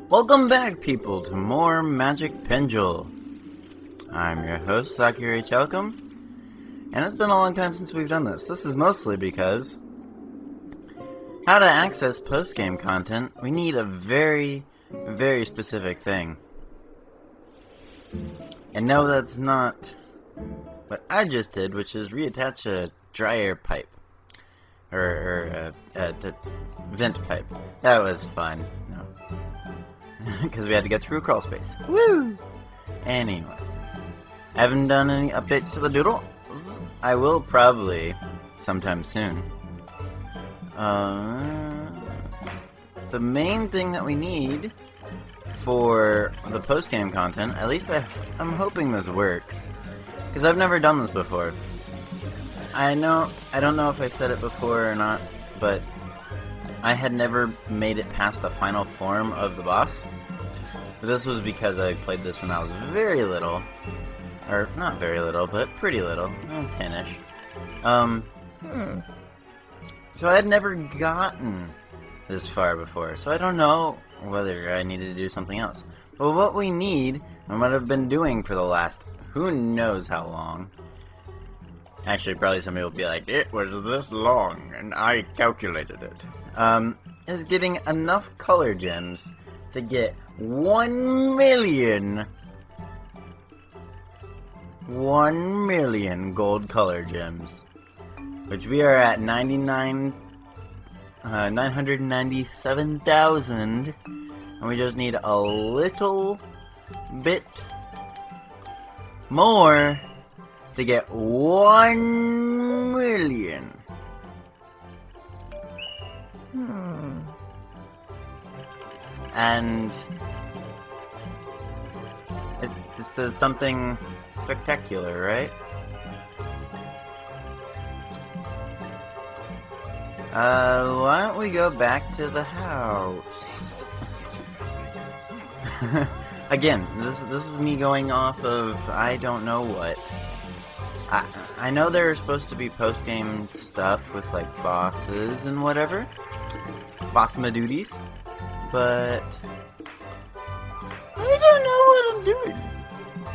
Welcome back, people, to more Magic Pengel. I'm your host, Sakura Chalcom, and it's been a long time since we've done this. This is mostly because how to access post-game content, we need a very, very specific thing. And no, that's not what I just did, which is reattach a dryer pipe. Or the vent pipe. That was fun. No. Because we had to get through a crawl space. Woo! Anyway. I haven't done any updates to the Doodles. I will probably sometime soon. The main thing that we need for the post-game content, at least I'm hoping this works, because I've never done this before. I don't know if I said it before or not, but I had never made it past the final form of the boss. But this was because I played this when I was very little. Or, not very little, but pretty little. 10-ish. So I had never gotten this far before, so I don't know whether I needed to do something else. But what we need, and what I've been doing for the last who knows how long. Actually, probably somebody will be like, it was this long, and I calculated it. Is getting enough color gems to get 1 million gold color gems. Which we are at 997,000, and we just need a little bit more to get 1 million. And this does something spectacular, right? Why don't we go back to the house? Again, this is me going off of I don't know what. I know there's supposed to be post-game stuff with, like, bosses and whatever. Boss-ma-duties. But I don't know what I'm doing.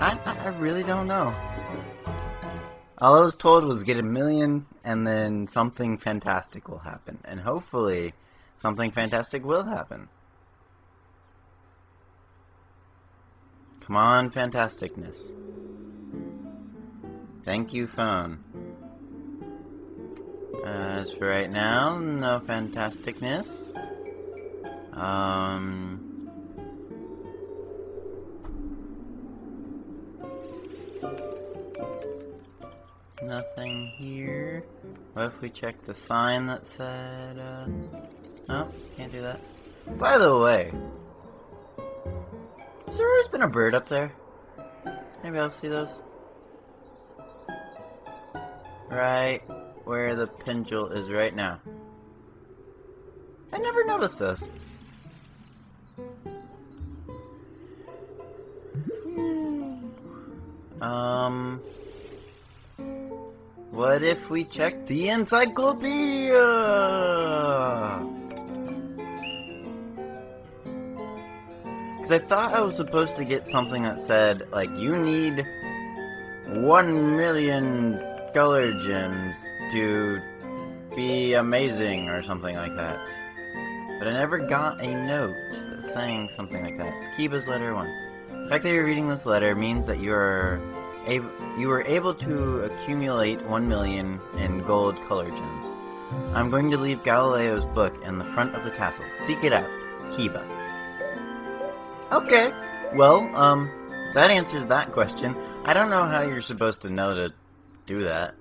I really don't know. All I was told was get 1 million, and then something fantastic will happen. And hopefully, something fantastic will happen. Come on, fantasticness. Thank you, phone. As for right now, no fantasticness. Nothing here. What if we check the sign that said, no, can't do that. By the way, has there always been a bird up there? Anybody else see those? Right where the Pengel is right now. I never noticed this. What if we check the encyclopedia? Because I thought I was supposed to get something that said, like, you need 1 million color gems to be amazing or something like that. But I never got a note saying something like that. Kiba's letter 1. The fact that you're reading this letter means that you were able to accumulate 1 million in gold color gems. I'm going to leave Galileo's book in the front of the castle. Seek it out. Kiba. Okay. Well, that answers that question. I don't know how you're supposed to know to do that.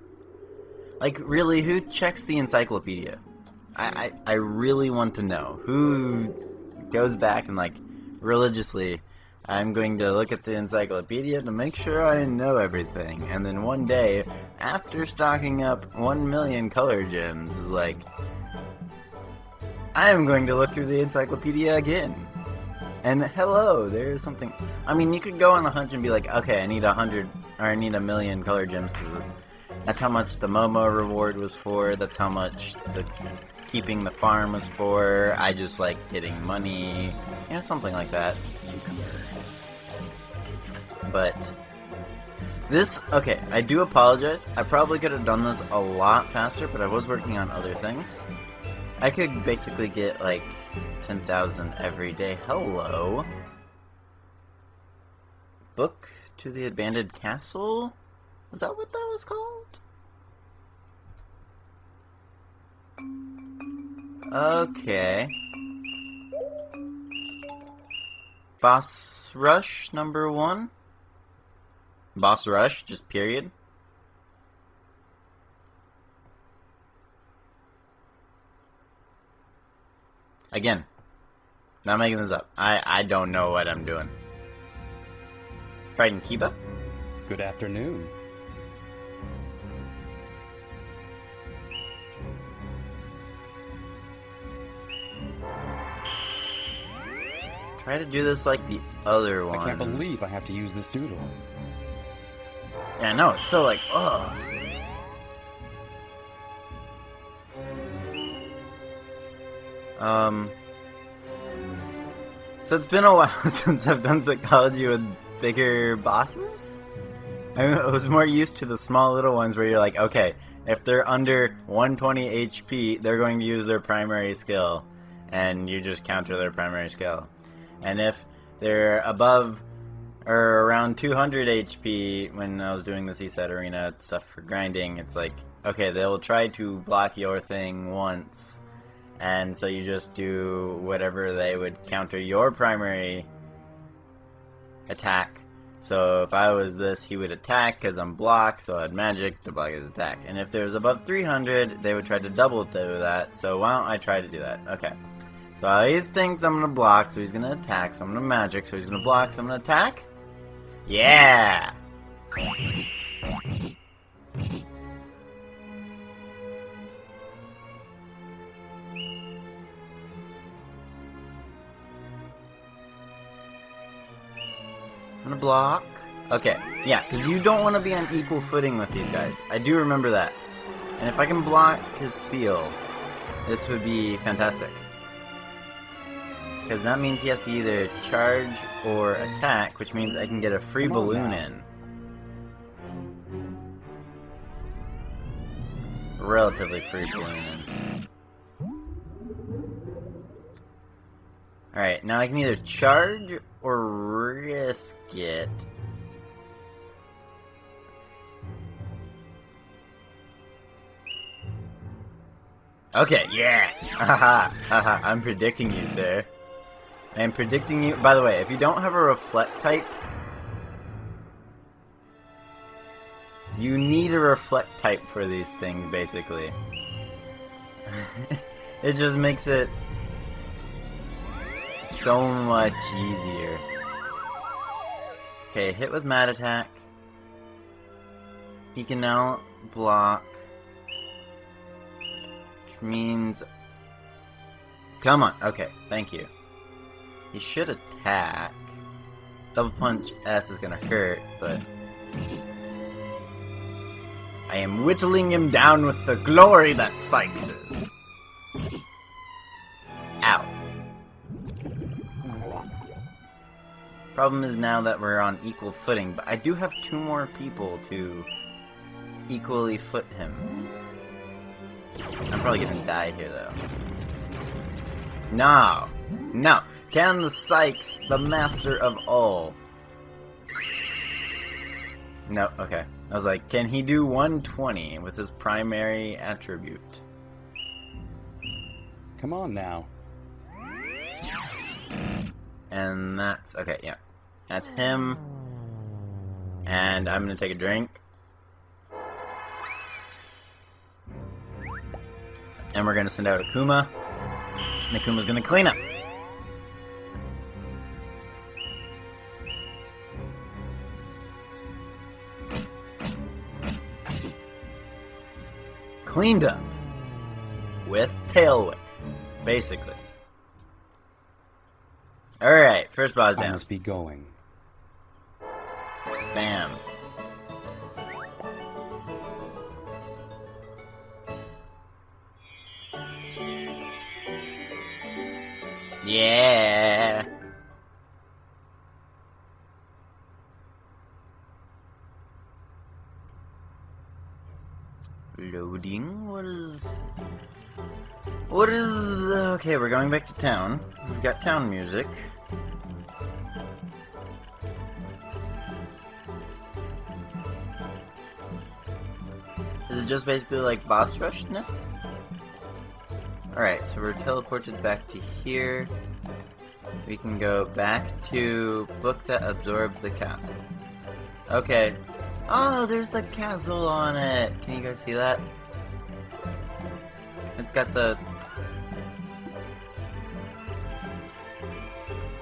Like, really, who checks the encyclopedia? I really want to know. Who goes back and, like, religiously, I'm going to look at the encyclopedia to make sure I know everything. And then one day, after stocking up 1 million color gems, is like, I am going to look through the encyclopedia again. And hello, there's something. I mean, you could go on a hunch and be like, okay, I need 100, or I need 1 million color gems. That's how much the Momo reward was for. That's how much the keeping the farm was for. I just like getting money, you know, something like that. But this, okay, I do apologize. I probably could have done this a lot faster, but I was working on other things. I could basically get like 10,000 every day. Hello. Book to the Abandoned Castle? Was that what that was called? Okay. Boss Rush number 1? Boss Rush, just period. Again, not making this up. I don't know what I'm doing. Fighting Kiba? Good afternoon. Try to do this like the other ones. I can't believe I have to use this doodle. Yeah, I know, it's so like, ugh. So it's been a while since I've done psychology with bigger bosses. I was more used to the small little ones where you're like, okay, if they're under 120 HP, they're going to use their primary skill, and you just counter their primary skill. And if they're above or around 200 HP, when I was doing the C-Set Arena stuff for grinding, it's like, okay, they'll try to block your thing once, and so you just do whatever they would counter your primary attack. So if I was this, he would attack because I'm blocked, so I'd magic to block his attack. And if there was above 300, they would try to double do that, so why don't I try to do that? Okay. So he thinks I'm gonna block, so he's gonna attack, so I'm gonna magic, so he's gonna block, so I'm gonna attack? Yeah! I'm gonna block. Okay, yeah, because you don't want to be on equal footing with these guys. I do remember that. And if I can block his seal, this would be fantastic. Because that means he has to either charge or attack, which means I can get a free balloon in. Relatively free balloon in. Alright, now I can either charge or risk it. Okay, yeah! Haha, haha, I'm predicting you, sir. I am predicting you. By the way, if you don't have a reflect type, you need a reflect type for these things, basically. It just makes it so much easier. Okay, hit with Mad Attack. He can now block. Which means... Come on, okay, thank you. He should attack. Double punch S is gonna hurt, but... I am whittling him down with the glory that Sykes is. Ow. Problem is now that we're on equal footing, but I do have 2 more people to equally foot him. I'm probably gonna die here, though. No! No! Can the Sykes, the master of all... No, okay. I was like, can he do 120 with his primary attribute? Come on now. And that's... Okay, yeah. That's him. And I'm gonna take a drink. And we're gonna send out Akuma. And Akuma's gonna clean up. Cleaned up. With tail whip. Basically. Alright, first boss down. I must be going. Bam. Yeah. Loading? What is... Okay, we're going back to town. We've got town music. Is it just basically like boss rushness? Alright, so we're teleported back to here. We can go back to book that absorbed the castle. Okay. Oh, there's the castle on it! Can you guys see that? It's got the...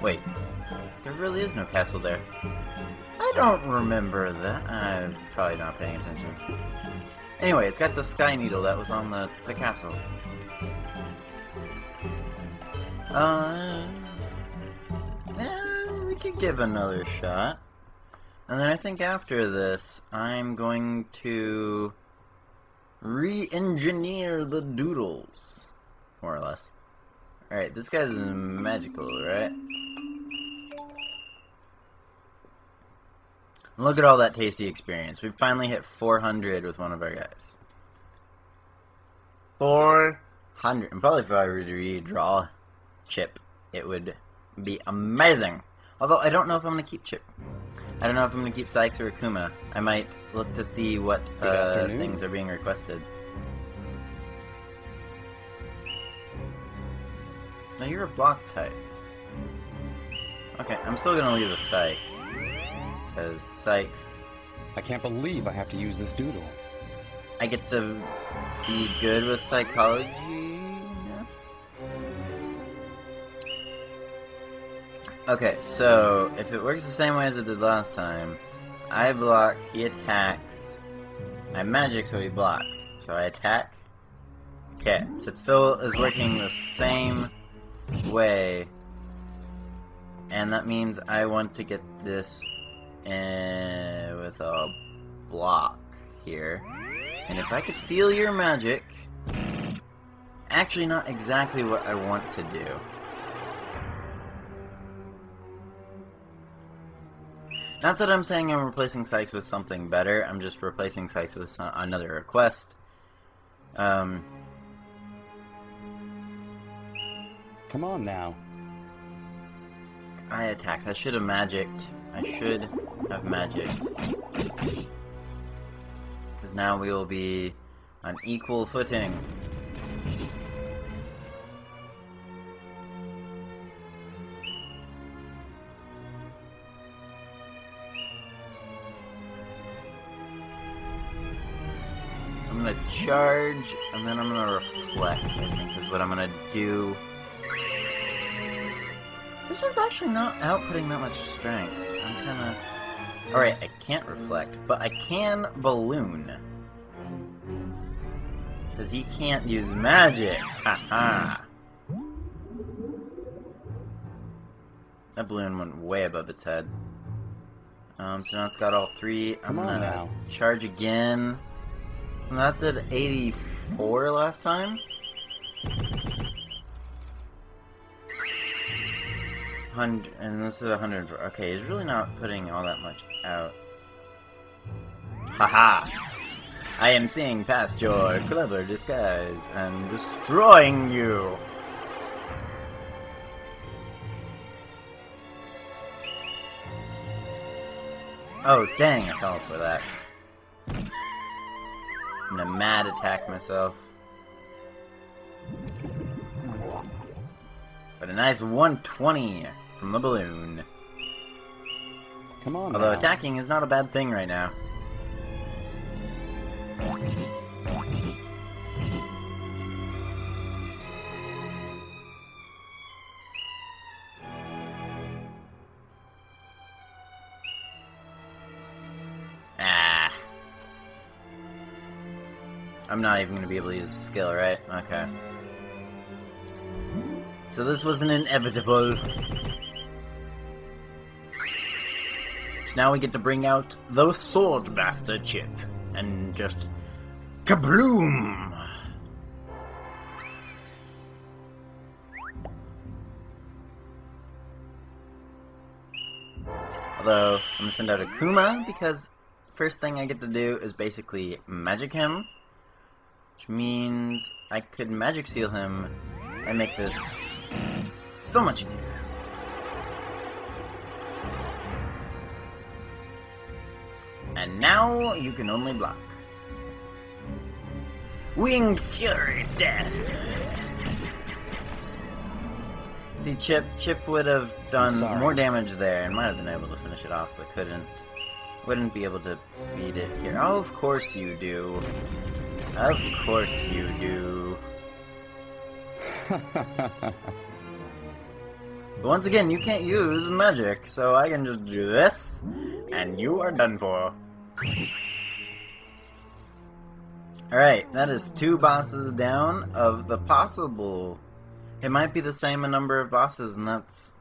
Wait. There really is no castle there. I don't remember that. I'm probably not paying attention. Anyway, it's got the sky needle that was on the castle. We could give another shot. And then I think after this, I'm going to re-engineer the Doodles. More or less. Alright, this guy's magical, right? Look at all that tasty experience. We've finally hit 400 with one of our guys. 400. And probably if I were to redraw Chip, it would be amazing. Although, I don't know if I'm going to keep Chip. I don't know if I'm going to keep Sykes or Akuma. I might look to see what things are being requested. No, you're a block type. Okay, I'm still going to leave with Sykes. Because Sykes... I can't believe I have to use this doodle. I get to be good with psychology? Yes? Okay, so if it works the same way as it did last time, I block, he attacks. I magic, so he blocks. So I attack. Okay, so it still is working the same way. And that means I want to get this with a block here. And if I could seal your magic... Actually, not exactly what I want to do. Not that I'm saying I'm replacing Sykes with something better, I'm just replacing Sykes with another request. Come on now. I attacked. I should have magicked. I should have magicked. Because now we will be on equal footing. I'm gonna charge, and then I'm gonna reflect, I think is what I'm gonna do. This one's actually not outputting that much strength. I'm kinda... Alright, I can't reflect, but I can balloon. Because he can't use magic. Haha. That balloon went way above its head. So now it's got all three. I'm gonna charge again. So that did 84 last time. 100, and this is 100. Okay, he's really not putting all that much out. Haha! I am seeing past your clever disguise and destroying you! Oh, dang, I fell for that. I'm gonna mad attack myself. But a nice 120 from the balloon. Come on. Although now. attacking is not a bad thing right now. Ah. I'm not even going to be able to use the skill, right? Okay. So this was an inevitable. So now we get to bring out the Sword Master Chip. And just... kabloom! Although, I'm gonna send out a Kuma, because first thing I get to do is basically magic him. Which means I could magic seal him and make this so much easier. And now you can only block. Winged Fury Death! See, Chip would have done more damage there and might have been able to finish it off, but couldn't. Wouldn't be able to beat it here. Oh, of course you do. Of course you do. But once again, you can't use magic, so I can just do this, and you are done for. Alright, that is 2 bosses down of the possible. It might be the same number of bosses, and that's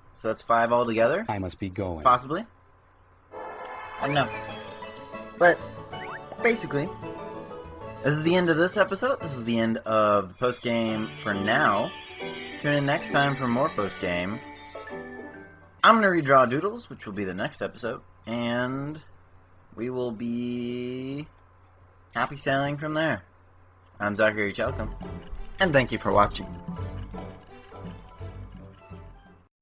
5 altogether? I must be going. Possibly? I don't know. But, basically, this is the end of this episode. This is the end of the post-game for now. Tune in next time for more post-game. I'm going to redraw Doodles, which will be the next episode, and we will be happy sailing from there. I'm Zachary Chalcom, and thank you for watching.